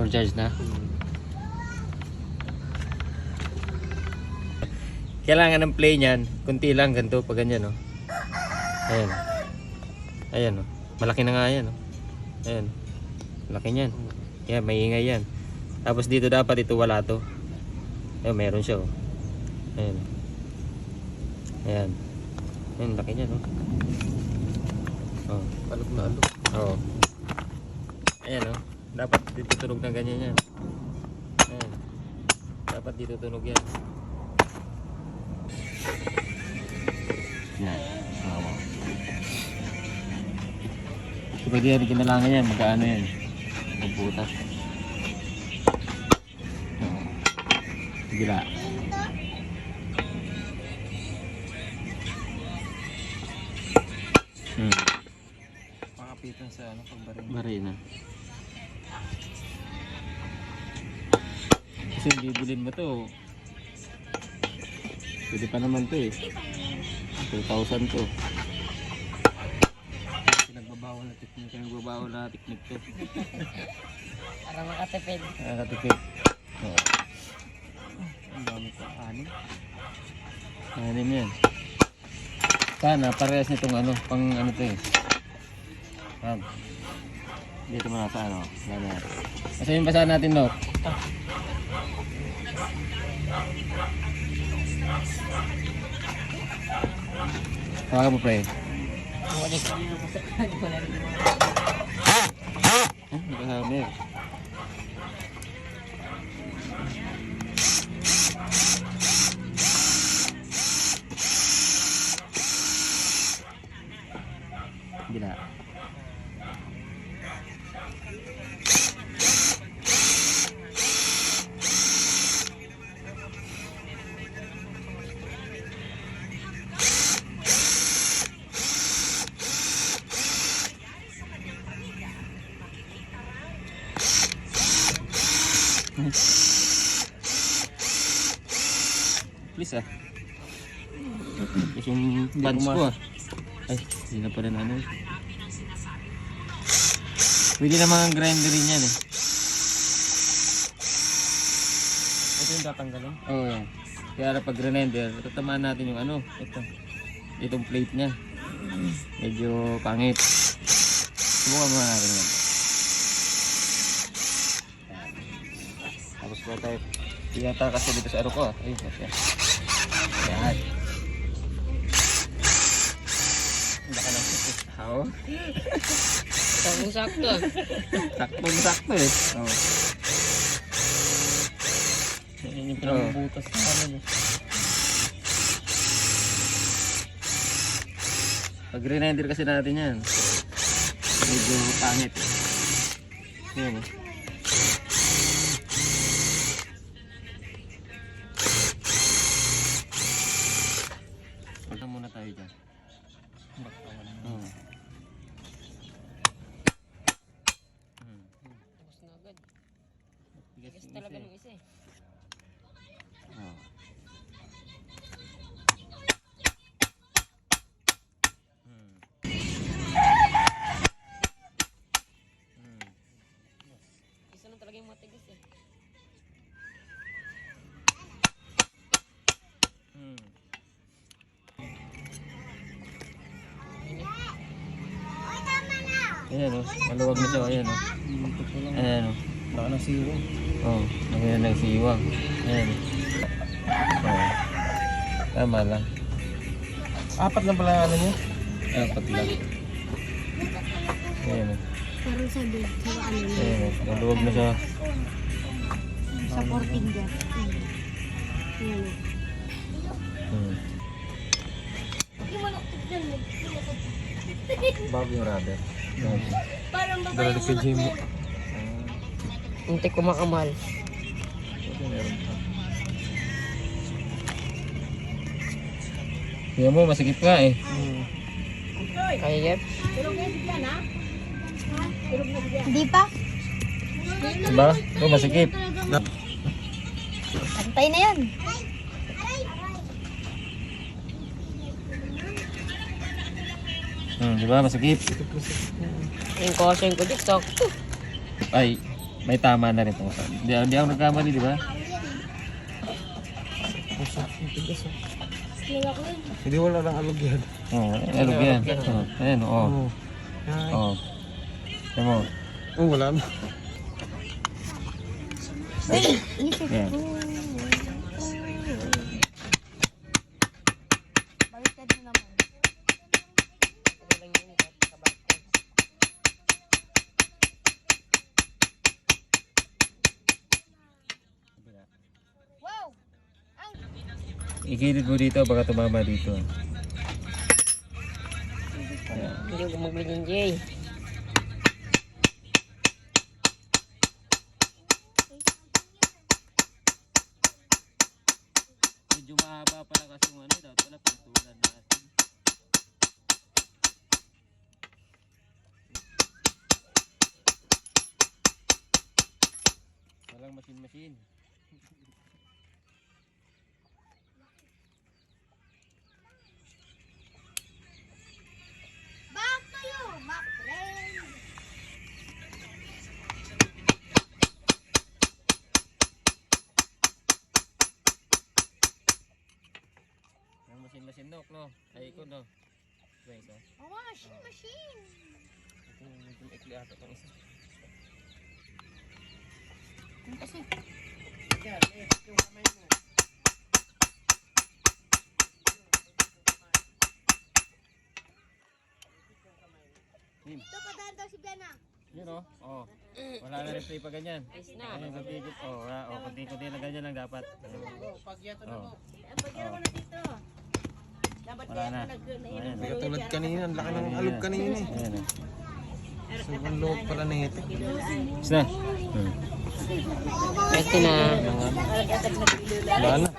For charge na. Kailangan ng play niyan, kunti lang ganito pag ganyan, no. Ayan. Ayan, no. Malaki na nga yan, no. Ayan. Malaki niyan. Kaya maingay yan. Tapos dito dapat ito wala to. Ayun, meron siya, oh. Ayan. Ayan. Ayan, laki niya, no. Oh. Alok na alok. Oo. Ayan, no. Dapat dito tunog ng ganyan yan. Ayan. Dapat dito tunog yan. Yan. Oo. Pwede yan, kinalangan yan. Magkaano yan. Magbutas. Oo. Gila. Makapitan sa ano, pagbarin. Marina. Kasi bibilin mo to. Pwede pa naman to eh. 2,000 to. Pinagbabawal na technique. Pinagbabawal na technique to. Para makatipid. Nakakatipid. Oo. Ang dami ko. Anim. Anim yan. Sana parehas nitong ano, pang ano to eh. Yan. Dito mo na sa ano. Yan na. Kasi yung basahan natin, no? Hawakan mo, pre. Nakahamir. Gila. Please ah. Please yung buns ko ah. Ay, hindi na pala na ano. Pwede namang grinderin yan eh. Ito yung tatanggalin. Oo yan. Kaya pag grinder, tatamaan natin yung ano. Itong plate niya. Medyo pangit. Subukan muna natin yan. Tapos pa tayo. Iyata kasi dito sa aro ko ah. Ayun, kasi. Yan. Hindi ka lang sakit. Oo. Sakto. Sakto eh. Oo. Yan yung pinagbubutas na ano. Pag grinder kasi natin yan. Medyo pangit. Yan eh. Huwag muna tayo dyan. Tapos na agad. Tigas talaga ng isa eh. Oh. Isa na talaga yung matigas eh. Ayan o, maluwag na siya. Ayan o. Ayan o. Baka ng zero. Oo, nangyayari ng siwang. Ayan o. Oo. Tama lang. Apat lang pala ano niya. Apat lang. Ayan o. Parang sa bed, sa ano yun. Ayan o, maluwag na siya. Sa 14 dyan. Yan. Bago yung rubber. Parang Dala sa gym mo. Hindi ko makamahal. Tingnan mo, masikip nga eh. Kaya yan? Hindi pa. Diba? Ito, masikip. Antay na yan. Diba? Masikip. Yung kosen ko dito. Ay, May tama na rin po. Hindi ako nagkamali, di ba? Puso. Ang tigas oh. Nila ko yun. Hindi wala lang alog yan. Oo, alog yan. Oo, ayan, oo. Oo. Ay. Oo. Ayan mo. Oh, wala na. Isip Yan. ko. Baliktad mo naman. Wow! Igilid mo dito, baka tumama dito. Ayan. Hindi ko magbigyan Jay. Medyo mahaba pala kasi yung ano, dapat pala pintulan natin. Walang machine-machine. Back to you, my friend. Walang machine-machine nok, no? Ay, ikon, no? Ba ito? Oh, machine, machine. Medyo maikli ata itong isa. Ano kasi? Ito, padaan daw si Biana. Yun, no? Oh. Wala na replay pa ganyan. Ayos na. Ayun, kunti-kunti. Oh, wala. Oh, kunti-kunti lang ganyan lang dapat. Oh. Wala na. Ayan. Hindi katulad kanina. Ang laki ng alog kanina eh. Ayan, oh. Sobrang loob pala na ito. Is na? Ito na. Wala na.